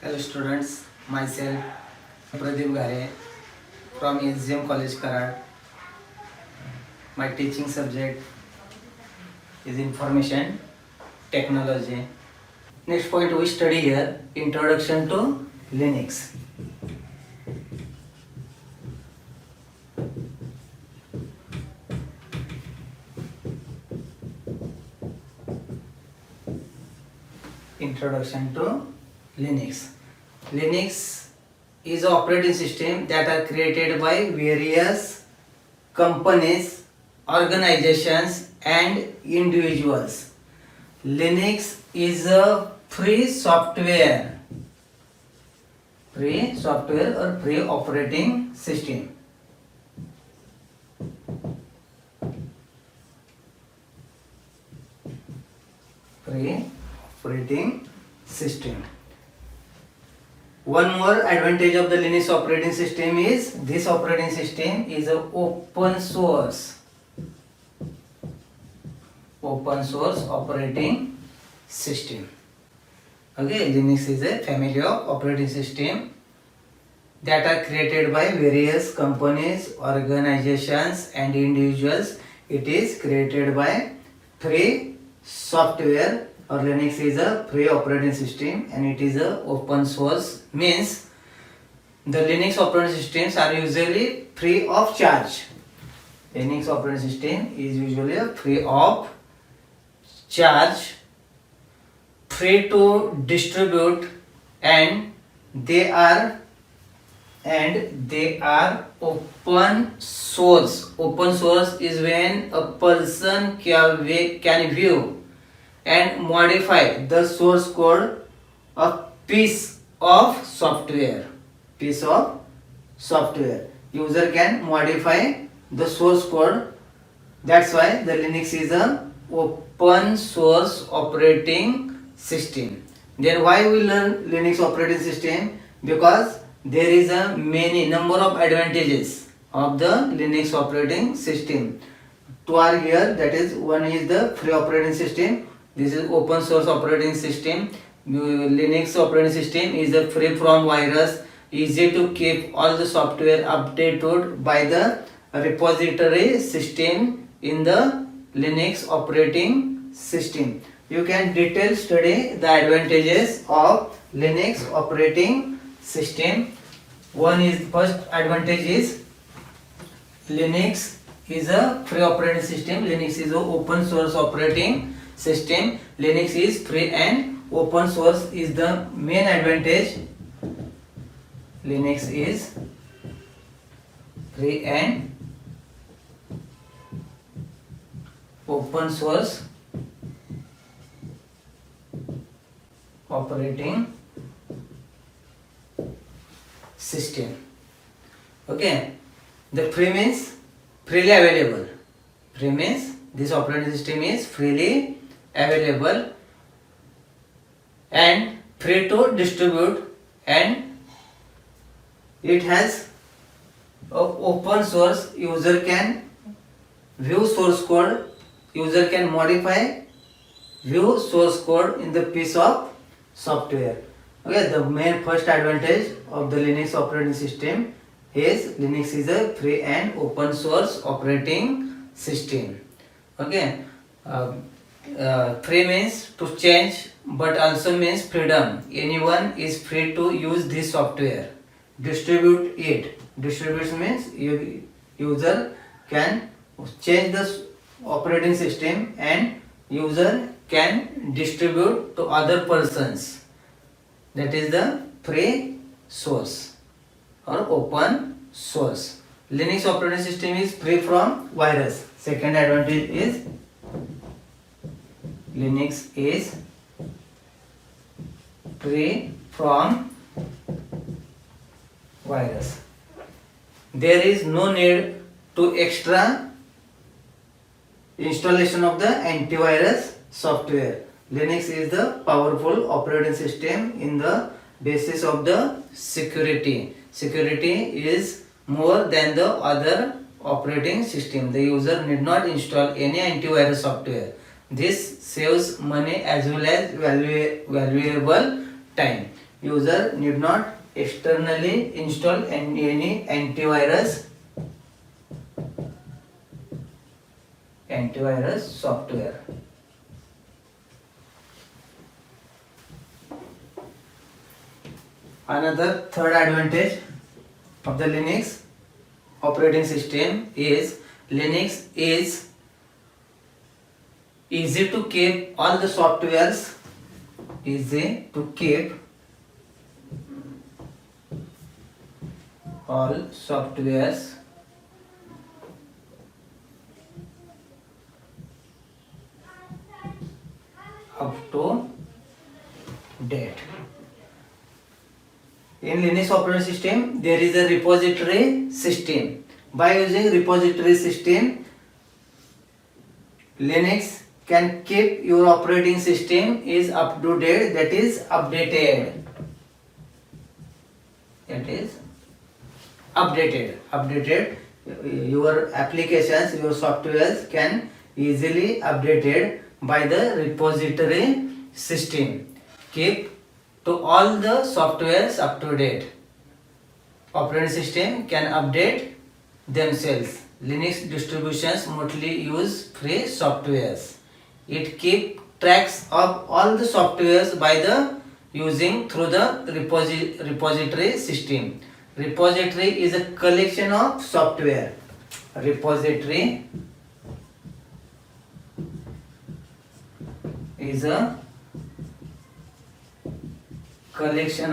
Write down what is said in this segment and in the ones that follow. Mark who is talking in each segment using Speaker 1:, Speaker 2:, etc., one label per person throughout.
Speaker 1: Hello students, myself Pradeep Gare from SGM College Karad. My teaching subject is information technology. Next point we study here introduction to Linux. Introduction to Linux. Linux is an operating system that are created by various companies, organizations and individuals. Linux is a free software or free operating system. Free operating system. One more advantage of the Linux operating system is this operating system is a open source operating system. Okay, Linux is a family of operating system that are created by various companies, organizations and individuals. It is created by free software, or Linux is a free operating system and it is a open source, means the Linux operating systems are usually free of charge. Linux operating system is usually free of charge, free to distribute, and they are open source. Open source is when a person can view and modify the source code of piece of software. User can modify the source code. That's why the Linux is a open source operating system. Then why we learn Linux operating system? Because there is a many number of advantages of the Linux operating system. Two are here, that is, one is the free operating system. This is open source operating system. Linux operating system is free from virus, easy to keep all the software updated by the repository system in the Linux operating system. You can detail study the advantages of Linux operating system. One is, first advantage is Linux is a free operating system. Linux is a open source operating system. Linux is free and open source is the main advantage. Linux is free and open source operating system. Okay, the free means freely available. Free means this operating system is freely available and free to distribute, and it has open source. User can view source code, user can modify, view source code in the piece of software. Okay, the main first advantage of the Linux operating system is Linux is a free and open source operating system. Okay, free means to change, but also means freedom. Anyone is free to use this software. Distribute it. Distribute means user can change the operating system and user can distribute to other persons. That is the free source or open source. Linux operating system is free from virus. Second advantage is Linux is free from virus. There is no need to extra installation of the antivirus software. Linux is the powerful operating system in the basis of the security. Security is more than the other operating system. The user need not install any antivirus software. This saves money as well as valuable time. User need not externally install any antivirus software. Another third advantage of the Linux operating system is Linux is easy to keep all the softwares, easy to keep all softwares up to date. In Linux operating system, there is a repository system. By using repository system, Linux can keep your operating system is up to date, that is updated. That is updated. Your applications, your softwares can easily updated by the repository system. Keep to all the softwares up to date. Operating system can update themselves. Linux distributions mostly use free softwares. It keep tracks of all the softwares by the using through the repository system. Repository is a collection of software. Repository is a collection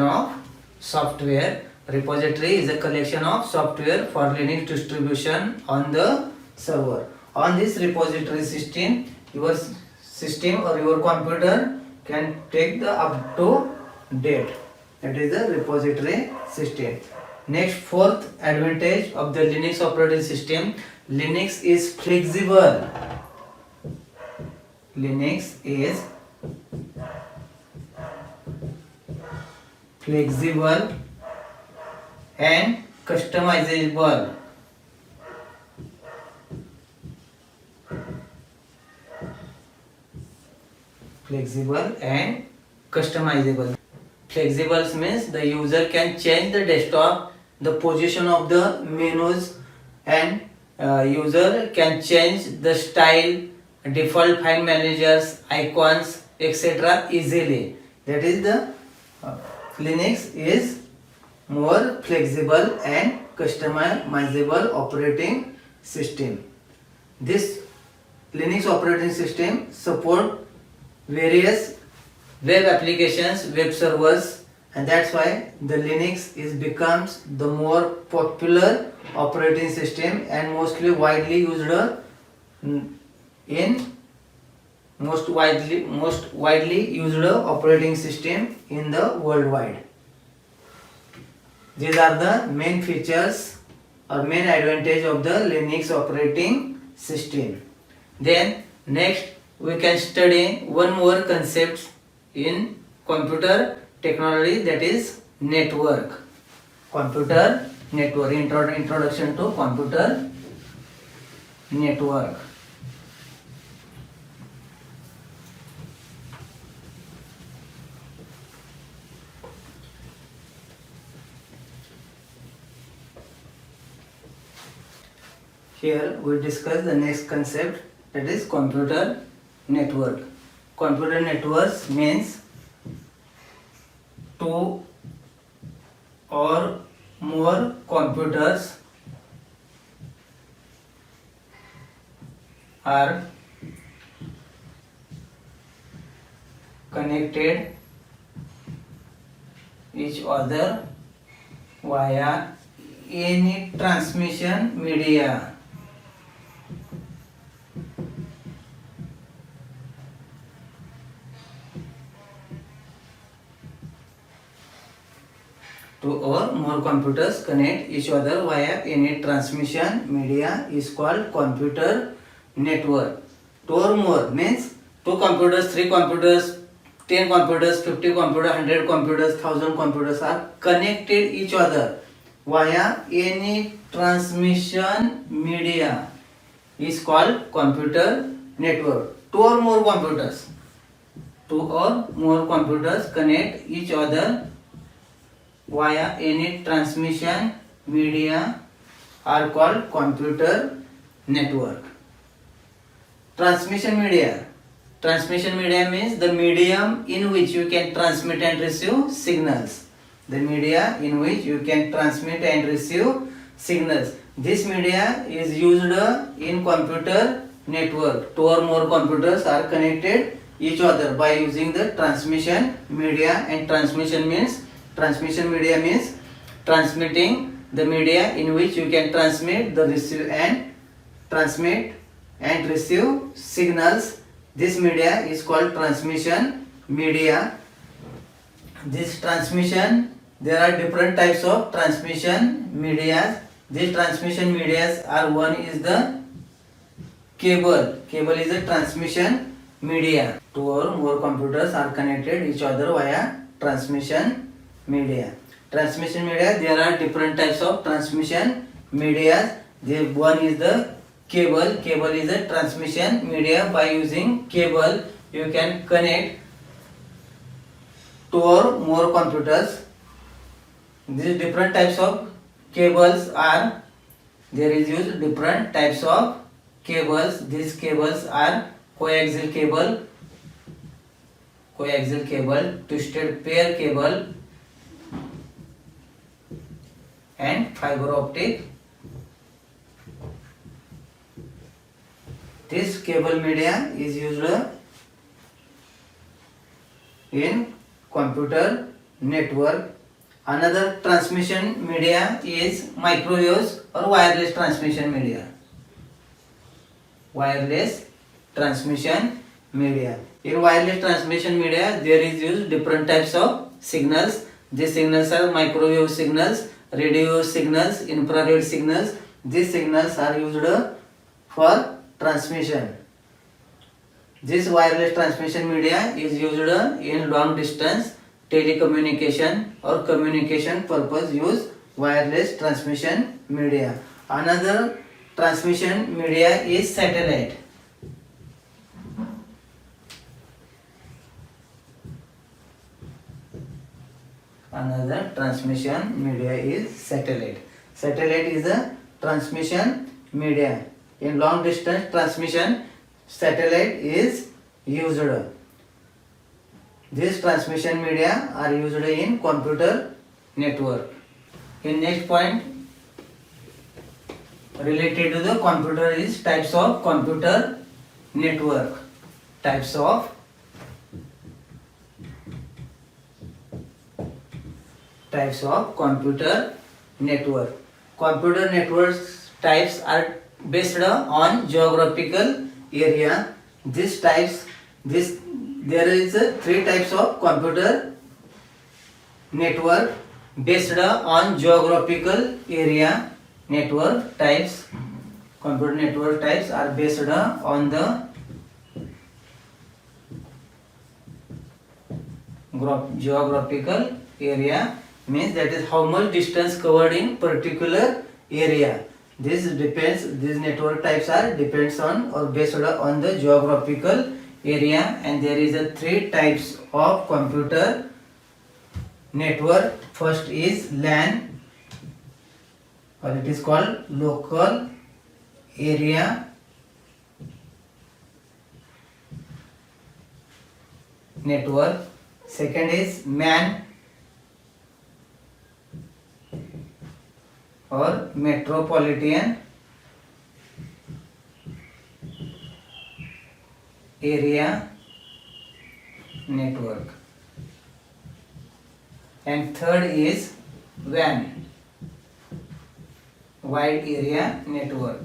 Speaker 1: of software. Repository is a collection of software for Linux distribution on the server. On this repository system, your system or your computer can take the up to date. That is the repository system. Next, fourth advantage of the Linux operating system, Linux is flexible. Linux is flexible and customizable. Flexible and customizable. Flexible means the user can change the desktop, the position of the menus, and user can change the style, default file managers, icons, etc. easily. That is the Linux is more flexible and customizable operating system. This Linux operating system support various web applications, web servers, and that's why the Linux is becomes the more popular operating system and most widely used operating system in the worldwide. These are the main features or main advantage of the Linux operating system. Then next we can study one more concept in computer technology, that is network. Computer network. Introduction to computer network. Here we discuss the next concept, that is computer network. Computer networks means two or more computers are connected each other via any transmission media. Two or more computers connect each other via any transmission media is called computer network. Two or more means 2 computers, 3 computers, 10 computers, 50 computers, 100 computers, 1000 computers are connected each other via any transmission media is called computer network. Two or more computers. Two or more computers connect each other via any transmission media are called computer network. Transmission media. Transmission media means the medium in which you can transmit and receive signals. The media in which you can transmit and receive signals. This media is used in computer network. Two or more computers are connected each other by using the transmission media, and transmission media means transmitting the media in which you can transmit the receive signals. This media is called transmission media. This transmission, there are different types of transmission medias. These transmission medias are, one is the cable. Cable is a transmission media. Two or more computers are connected each other via transmission media. Transmission media, there are different types of transmission medias. The one is the cable. Cable is a transmission media. By using cable, you can connect two or more computers. These different types of cables are, there is used different types of cables. These cables are coaxial cable, twisted pair cable, and fiber optic. This cable media is used in computer network. Another transmission media is microwaves or wireless transmission media. Wireless transmission media. In wireless transmission media, there is used different types of signals. These signals are microwave signals, radio signals, infrared signals. These signals are used for transmission. This wireless transmission media is used in long distance telecommunication or communication purpose. Use wireless transmission media. Another transmission media is satellite. Another transmission media is satellite. Satellite is a transmission media. In long distance transmission, satellite is used. These transmission media are used in computer network. In next point related to the computer is types of computer network. Types of computer network. Computer networks types are based on geographical area. There is three types of computer network based on geographical area. Network types, computer network types are based on the geographical area, means that is how much distance covered in particular area. These network types are depends on or based on the geographical area, and there is a three types of computer network. First is LAN, or it is called local area network. Second is MAN, or metropolitan area network. And third is WAN, wide area network.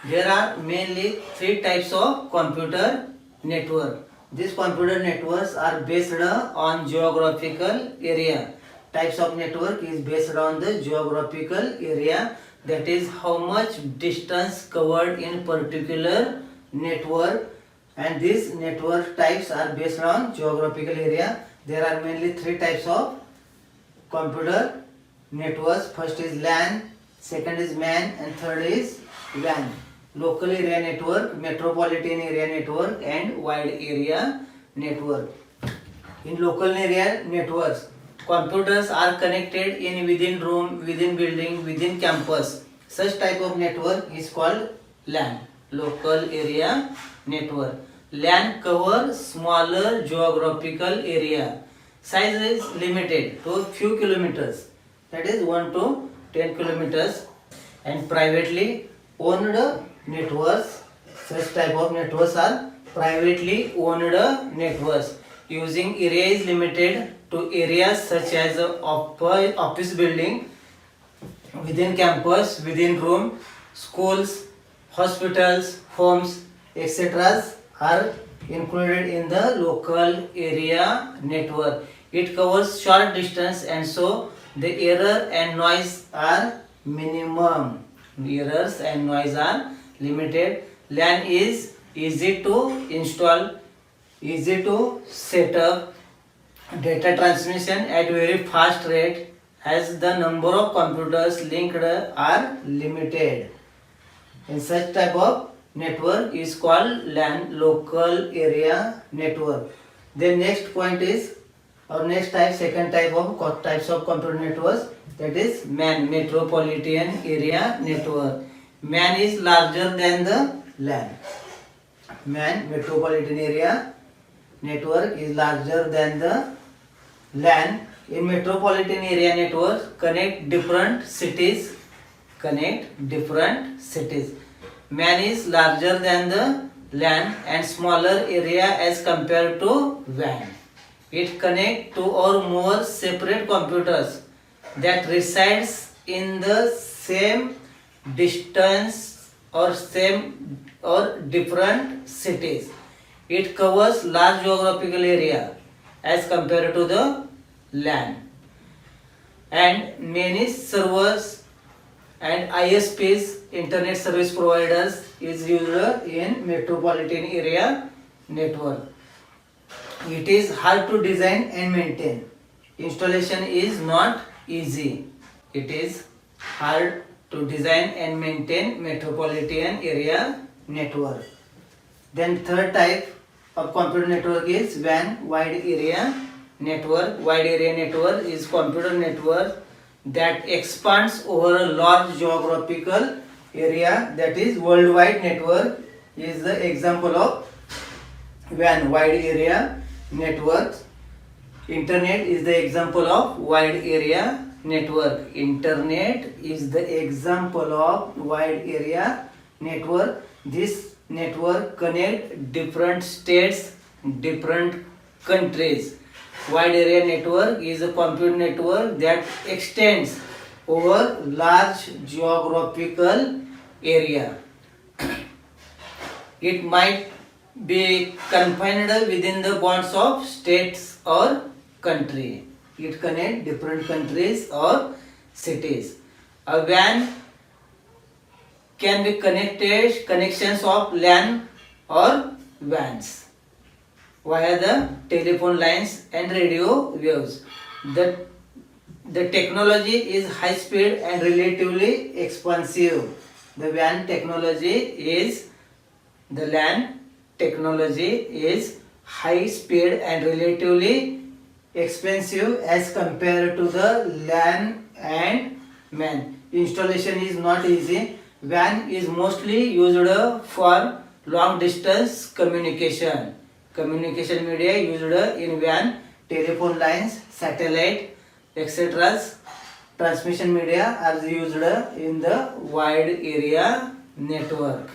Speaker 1: There are mainly three types of computer network. These computer networks are based on geographical area. Types of network is based on the geographical area, that is how much distance covered in particular network, and these network types are based on geographical area. There are mainly three types of computer networks. First is LAN, second is MAN, and third is WAN. Local area network, metropolitan area network, and wide area network. In local area networks, computers are connected in within room, within building, within campus. Such type of network is called LAN, local area network. LAN covers smaller geographical area. Size is limited to few kilometers, that is 1 to 10 kilometers, and privately owned networks. Such type of networks are privately owned networks. Using area is limited to areas such as office building, within campus, within room, schools, hospitals, homes, etc. are included in the local area network. It covers short distance, and so the error and noise are minimum. Errors and noise are limited. LAN is easy to install, easy to set up, data transmission at very fast rate as the number of computers linked are limited. In such type of network is called LAN, local area network. The next point is, or next type, second type of types of computer networks, that is MAN, metropolitan area network. MAN is larger than the LAN. MAN, metropolitan area network, is larger than the LAN. In metropolitan area network, connect different cities. MAN is larger than the LAN and smaller area as compared to WAN. It connects two or more separate computers that resides in the same distance or different cities. It covers large geographical area as compared to the LAN. And many servers and ISPs, internet service providers, is used in metropolitan area network. It is hard to design and maintain. Installation is not easy. It is hard to design and maintain metropolitan area network. Then third type of computer network is WAN, wide area network. Wide area network is computer network that expands over a large geographical area, that is worldwide network is the example of WAN, wide area networks. Internet is the example of wide area network. Internet is the example of wide area network. This network connect different states, different countries. Wide area network is a computer network that extends over large geographical area. It might be confined within the bonds of states or country. It connects different countries or cities. A WAN can be connections of LAN or WANs via the telephone lines and radio waves. The technology is high speed and relatively expensive. The WAN technology is, the LAN technology is high speed and relatively expensive as compared to the LAN and MAN. Installation is not easy. WAN is mostly used for long distance communication. Communication media used in WAN, telephone lines, satellite, etc. Transmission media are used in the wide area network.